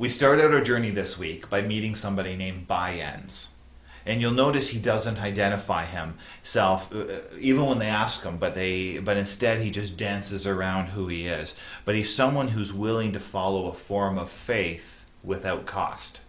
We start out our journey this week by meeting somebody named By-Ends. And you'll notice he doesn't identify himself, even when they ask him, but instead he just dances around who he is. But he's someone who's willing to follow a form of faith without cost.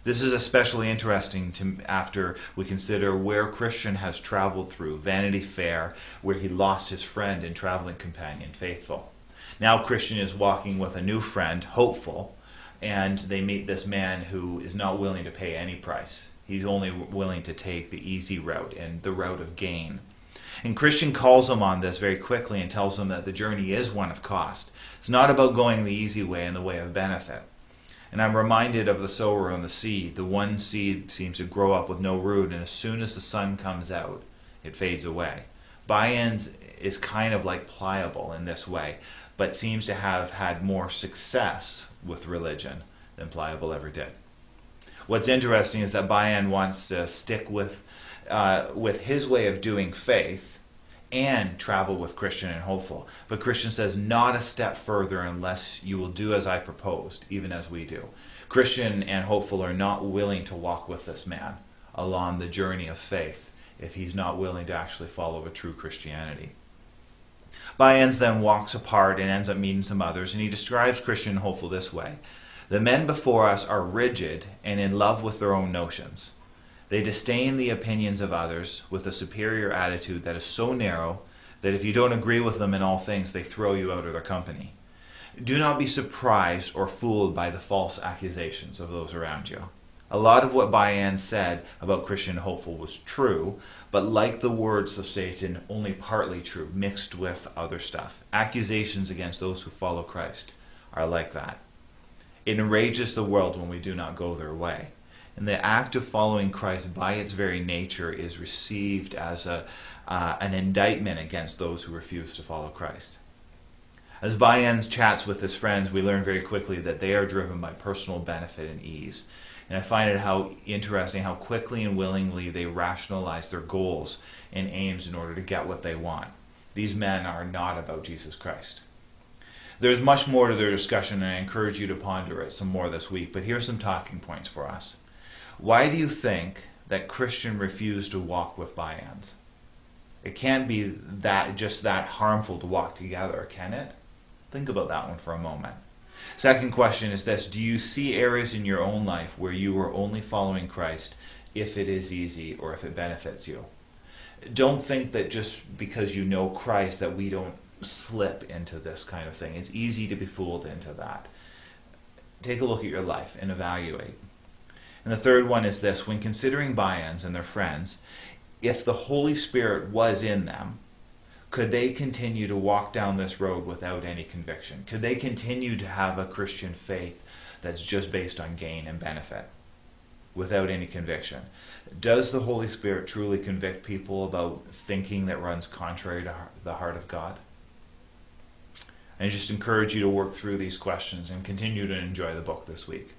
This is especially interesting after we consider where Christian has traveled through, Vanity Fair, where he lost his friend and traveling companion, Faithful. Now Christian is walking with a new friend, Hopeful, and they meet this man who is not willing to pay any price. He's only willing to take the easy route and the route of gain. And Christian calls him on this very quickly and tells him that the journey is one of cost. It's not about going the easy way and the way of benefit. And I'm reminded of the sower and the seed. The one seed seems to grow up with no root, and as soon as the sun comes out, it fades away. By-Ends is kind of like Pliable in this way, but seems to have had more success with religion than Pliable ever did. What's interesting is that By-End wants to stick with his way of doing faith and travel with Christian and Hopeful. But Christian says, not a step further unless you will do as I proposed, even as we do. Christian and Hopeful are not willing to walk with this man along the journey of faith if he's not willing to actually follow a true Christianity. By-Ends then walks apart and ends up meeting some others, and he describes Christian and Hopeful this way. The men before us are rigid and in love with their own notions. They disdain the opinions of others with a superior attitude that is so narrow that if you don't agree with them in all things, they throw you out of their company. Do not be surprised or fooled by the false accusations of those around you. A lot of what By-Ends said about Christian and Hopeful was true, but like the words of Satan, only partly true, mixed with other stuff. Accusations against those who follow Christ are like that. It enrages the world when we do not go their way. And the act of following Christ by its very nature is received as an indictment against those who refuse to follow Christ. As By-Ends chats with his friends, we learn very quickly that they are driven by personal benefit and ease. And I find it how interesting how quickly and willingly they rationalize their goals and aims in order to get what they want. These men are not about Jesus Christ. There's much more to their discussion, and I encourage you to ponder it some more this week, but here's some talking points for us. Why do you think that Christian refused to walk with By-Ends? It can't be just that harmful to walk together, can it? Think about that one for a moment. Second question is this: do you see areas in your own life where you are only following Christ if it is easy or if it benefits you? Don't think that just because you know Christ that we don't slip into this kind of thing. It's easy to be fooled into that. Take a look at your life and evaluate. And the third one is this: when considering By-Ends and their friends, if the Holy Spirit was in them, could they continue to walk down this road without any conviction? Could they continue to have a Christian faith that's just based on gain and benefit without any conviction? Does the Holy Spirit truly convict people about thinking that runs contrary to the heart of God? And I just encourage you to work through these questions and continue to enjoy the book this week.